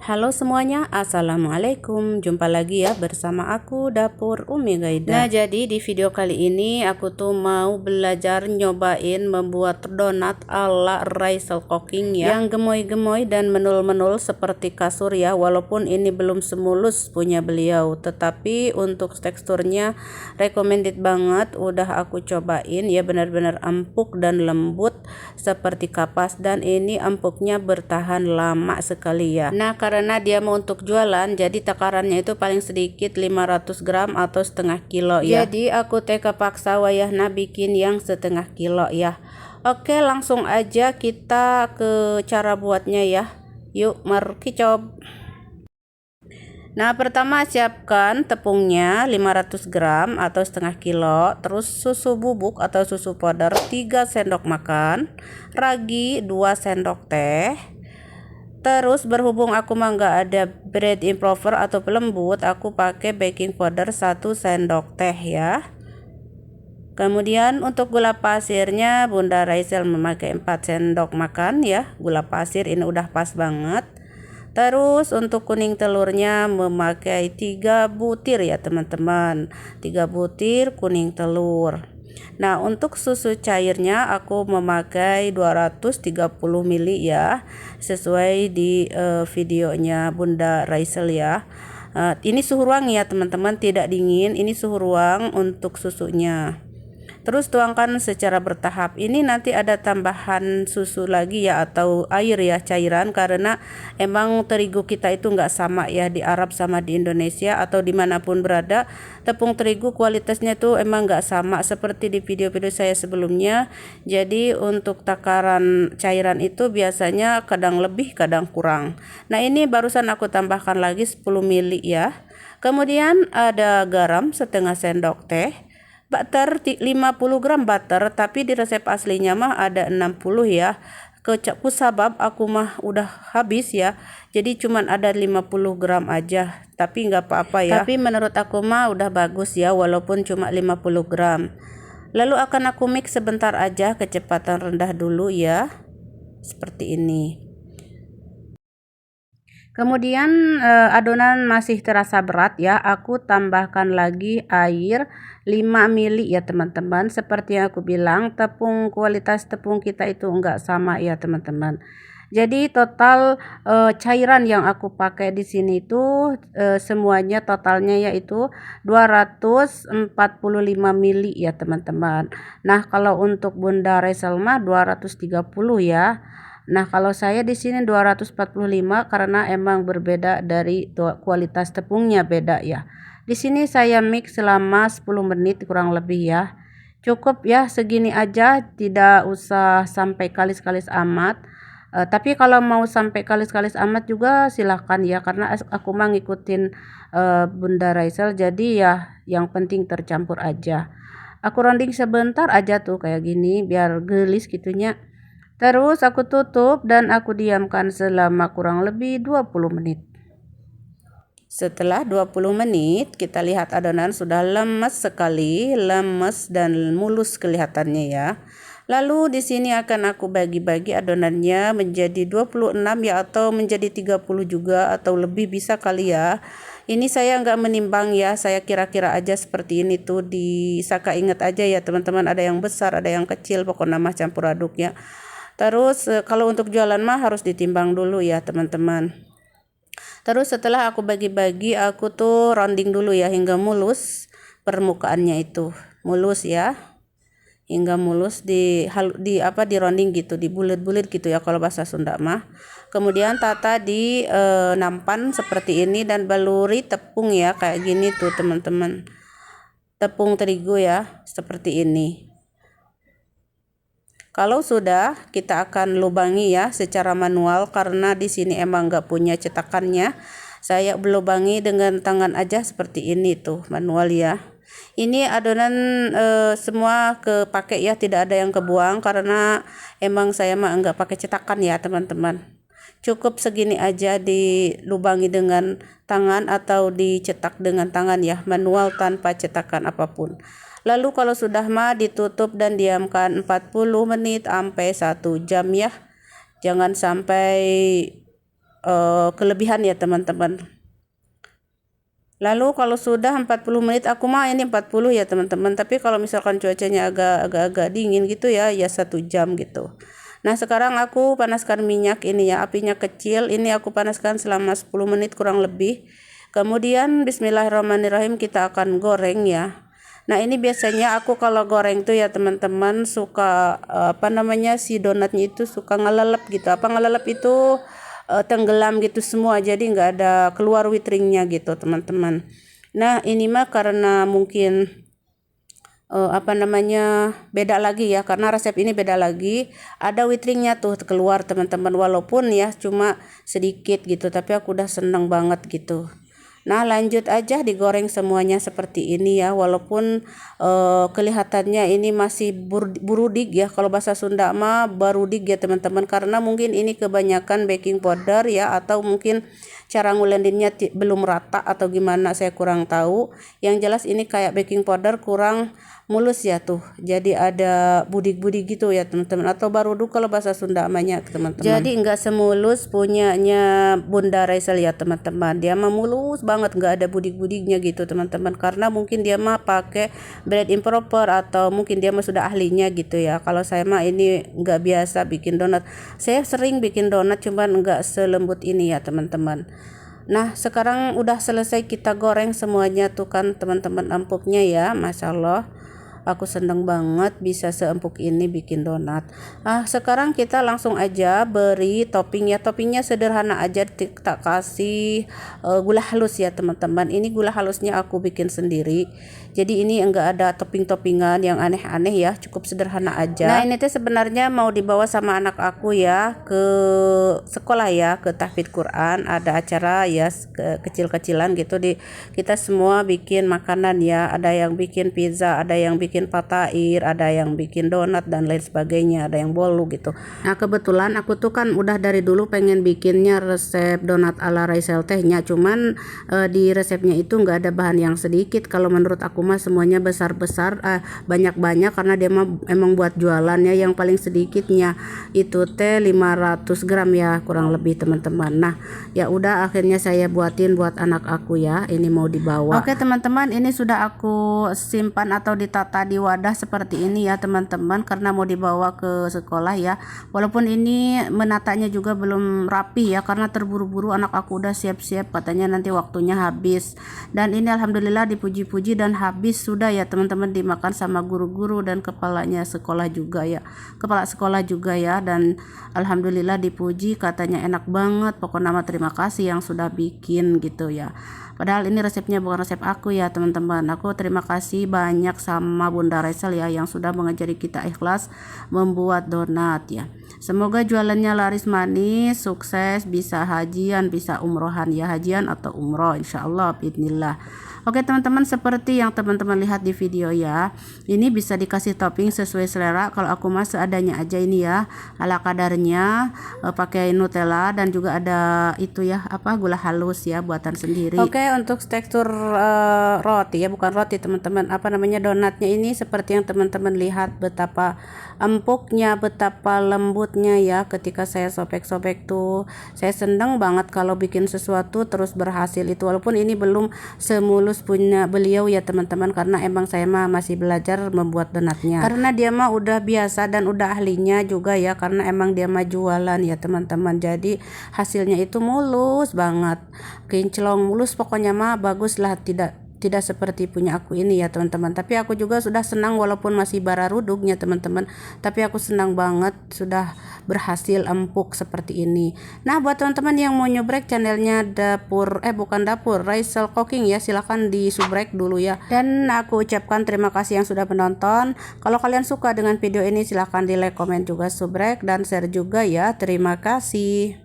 Halo semuanya, assalamualaikum. Jumpa lagi ya bersama aku Dapur Umi Gaida. Nah, jadi di video kali ini aku tuh mau belajar nyobain membuat donat ala Raisel Cooking ya, yang gemoy-gemoy dan menul-menul seperti kasur ya. Walaupun ini belum semulus punya beliau, tetapi untuk teksturnya recommended banget. Udah aku cobain ya, benar-benar empuk dan lembut seperti kapas, dan ini empuknya bertahan lama sekali ya. Nah, karena dia mau untuk jualan, jadi takarannya itu paling sedikit 500 gram atau setengah kilo ya. Jadi aku kepaksa wayahna bikin yang setengah kilo ya. Oke, langsung aja kita ke cara buatnya ya. Yuk, mari coba. Nah, pertama siapkan tepungnya 500 gram atau setengah kilo, terus susu bubuk atau susu powder 3 sendok makan, ragi 2 sendok teh. Terus berhubung aku mah nggak ada bread improver atau pelembut, aku pakai baking powder 1 sendok teh ya. Kemudian untuk gula pasirnya Bunda Raisel memakai 4 sendok makan ya. Gula pasir ini udah pas banget. Terus untuk kuning telurnya memakai 3 butir ya teman-teman. 3 butir kuning telur. Nah, untuk susu cairnya aku memakai 230 ml ya, sesuai di videonya Bunda Raisel ya. Ini suhu ruang ya teman-teman, tidak dingin. Ini suhu ruang untuk susunya. Terus tuangkan secara bertahap. Ini nanti ada tambahan susu lagi ya, atau air ya, cairan, karena emang terigu kita itu nggak sama ya di Arab sama di Indonesia atau dimanapun berada. Tepung terigu kualitasnya tuh emang nggak sama seperti di video-video saya sebelumnya. Jadi untuk takaran cairan itu biasanya kadang lebih kadang kurang. Nah, ini barusan aku tambahkan lagi 10 ml ya. Kemudian ada garam setengah sendok teh. Butter 50 gram butter, tapi di resep aslinya mah ada 60 ya. Kusabab aku mah udah habis ya, jadi cuman ada 50 gram aja, tapi nggak apa-apa ya. Tapi menurut aku mah udah bagus ya, walaupun cuma 50 gram. Lalu akan aku mix sebentar aja, kecepatan rendah dulu ya, seperti ini. Kemudian adonan masih terasa berat ya, aku tambahkan lagi air 5 ml ya teman-teman. Seperti yang aku bilang, kualitas tepung kita itu enggak sama ya teman-teman. Jadi total cairan yang aku pakai di sini itu semuanya totalnya yaitu 245 ml ya teman-teman. Nah, kalau untuk Bunda Raisel mah 230 ya. Nah, kalau saya di sini 245 karena emang berbeda dari kualitas tepungnya beda ya. Di sini saya mix selama 10 menit kurang lebih ya. Cukup ya segini aja, tidak usah sampai kalis-kalis amat. Tapi kalau mau sampai kalis-kalis amat juga silahkan ya, karena aku mah ngikutin Bunda Raisel, jadi ya yang penting tercampur aja. Aku rounding sebentar aja tuh kayak gini biar gelis gitunya. Terus aku tutup dan aku diamkan selama kurang lebih 20 menit. Setelah 20 menit, kita lihat adonan sudah lemes sekali, lemes dan mulus kelihatannya ya. Lalu di sini akan aku bagi-bagi adonannya menjadi 26 ya, atau menjadi 30 juga, atau lebih bisa kali ya. Ini saya nggak menimbang ya, saya kira-kira aja seperti ini tuh, disaka ingat aja ya teman-teman, ada yang besar, ada yang kecil, pokoknya mah campur aduknya. Terus kalau untuk jualan mah harus ditimbang dulu ya teman-teman. Terus setelah aku bagi-bagi, aku tuh rounding dulu ya hingga mulus permukaannya itu. Mulus ya. Hingga mulus di rounding gitu, di bulat-bulat gitu ya kalau bahasa Sunda mah. Kemudian tata di nampan seperti ini dan baluri tepung ya kayak gini tuh teman-teman. Tepung terigu ya seperti ini. Kalau sudah, kita akan lubangi ya secara manual, karena di sini emang nggak punya cetakannya. Saya lubangi dengan tangan aja seperti ini tuh, manual ya. Ini adonan semua kepake ya, tidak ada yang kebuang karena emang saya mah nggak pakai cetakan ya teman-teman. Cukup segini aja dilubangi dengan tangan atau dicetak dengan tangan ya, manual tanpa cetakan apapun. Lalu kalau sudah mah ditutup dan diamkan 40 menit sampai 1 jam ya. Jangan sampai kelebihan ya teman-teman. Lalu kalau sudah 40 menit, aku mah ini 40 ya teman-teman, tapi kalau misalkan cuacanya agak dingin gitu ya 1 jam gitu. Nah sekarang aku panaskan minyak ini ya, apinya kecil, ini aku panaskan selama 10 menit kurang lebih. Kemudian bismillahirrahmanirrahim kita akan goreng ya. Nah ini biasanya aku kalau goreng tuh ya teman-teman suka si donatnya itu suka ngelelep gitu. Ngelelep itu tenggelam gitu semua, jadi nggak ada keluar whitringnya gitu teman-teman. Nah ini mah karena mungkin beda lagi ya, karena resep ini beda lagi, ada whitringnya tuh keluar teman-teman, walaupun ya cuma sedikit gitu, tapi aku udah seneng banget gitu. Nah lanjut aja digoreng semuanya seperti ini ya, walaupun kelihatannya ini masih burudik ya, kalau bahasa Sunda mah barudik ya teman-teman, karena mungkin ini kebanyakan baking powder ya, atau mungkin cara ngulendinnya belum rata atau gimana, saya kurang tahu. Yang jelas ini kayak baking powder kurang mulus ya tuh, jadi ada budik-budik gitu ya teman-teman, atau baruduk kalau bahasa Sunda namanya teman-teman. Jadi enggak semulus punyanya Bunda Raisel ya teman-teman, dia mah mulus banget, enggak ada budik-budiknya gitu teman-teman, karena mungkin dia mah pakai bread improper, atau mungkin dia mah sudah ahlinya gitu ya. Kalau saya mah ini enggak biasa bikin donat, saya sering bikin donat cuman enggak selembut ini ya teman-teman. Nah sekarang udah selesai kita goreng semuanya tuh kan teman-teman, empuknya ya, masya Allah. Aku seneng banget bisa seempuk ini bikin donat. Sekarang kita langsung aja beri topping ya. Toppingnya sederhana aja, kita kasih gula halus ya teman-teman. Ini gula halusnya aku bikin sendiri. Jadi ini enggak ada topping-toppingan yang aneh-aneh ya, cukup sederhana aja. Nah ini tuh sebenarnya mau dibawa sama anak aku ya ke sekolah ya, ke tahfidz Quran. Ada acara ya kecil-kecilan gitu, kita semua bikin makanan ya. Ada yang bikin pizza, ada yang bikin patair, ada yang bikin donat dan lain sebagainya, ada yang bolu gitu. Nah kebetulan aku tuh kan udah dari dulu pengen bikinnya resep donat ala Raisel tehnya, cuman di resepnya itu nggak ada bahan yang sedikit. Kalau menurut aku mah semuanya besar-besar, banyak-banyak, karena dia mah emang buat jualannya. Yang paling sedikitnya itu teh 500 gram ya kurang lebih teman-teman. Nah ya udah akhirnya saya buatin buat anak aku ya, ini mau dibawa. Oke teman-teman, ini sudah aku simpan atau ditata di wadah seperti ini ya teman-teman, karena mau dibawa ke sekolah ya. Walaupun ini menatanya juga belum rapi ya, karena terburu-buru, anak aku udah siap-siap, katanya nanti waktunya habis. Dan ini alhamdulillah dipuji-puji dan habis sudah ya teman-teman, dimakan sama guru-guru dan kepala sekolah juga ya, dan alhamdulillah dipuji, katanya enak banget, pokoknya nama terima kasih yang sudah bikin gitu ya. Padahal ini resepnya bukan resep aku ya teman-teman. Aku terima kasih banyak sama Bunda Raisel ya, yang sudah mengajari kita ikhlas membuat donat ya. Semoga jualannya laris manis, sukses, bisa hajian, bisa umrohan ya, hajian atau umroh insyaallah bismillah. Oke teman-teman, seperti yang teman-teman lihat di video ya, ini bisa dikasih topping sesuai selera. Kalau aku mah seadanya aja ini ya, ala kadarnya, pakai Nutella, dan juga ada itu ya gula halus ya, buatan sendiri. Oke, untuk tekstur roti ya, bukan roti teman-teman, donatnya ini seperti yang teman-teman lihat, betapa empuknya, betapa lembutnya ya. Ketika saya sobek-sobek tuh, saya seneng banget kalau bikin sesuatu terus berhasil itu, walaupun ini belum semulus punya beliau ya teman-teman, karena emang saya mah masih belajar membuat donatnya, karena dia mah udah biasa dan udah ahlinya juga ya, karena emang dia mah jualan ya teman-teman. Jadi hasilnya itu mulus banget, kinclong mulus, pokoknya mah bagus lah, tidak seperti punya aku ini ya teman-teman. Tapi aku juga sudah senang, walaupun masih bararuduknya teman-teman, tapi aku senang banget sudah berhasil empuk seperti ini. Nah buat teman-teman yang mau nyobrek channelnya dapur Raisel Cooking ya, silahkan di subrek dulu ya. Dan aku ucapkan terima kasih yang sudah menonton. Kalau kalian suka dengan video ini, silahkan di like, komen juga, subrek, dan share juga ya. Terima kasih.